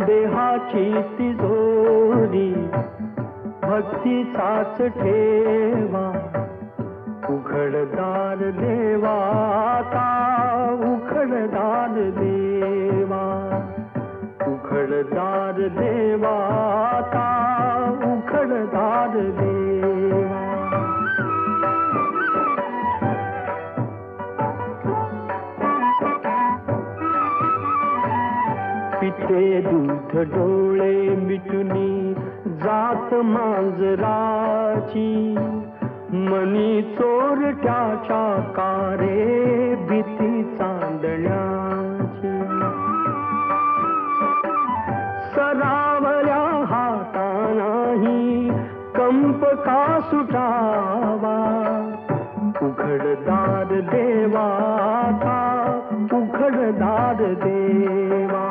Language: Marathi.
देहाची तिजोरी भक्तीचाच ठेवा, उघडदार देवा आता उघडदार देवा, उघडदार देवा आता उघडदार देवा. पिते दूध डोळे मिटुनी जात मांजराची, मनी चोरट्याच्या कारे भीती चांदण्याची. सरावल्या हातानाही कंप का सुटावा, उघडदार देवा आता उघडदार देवा,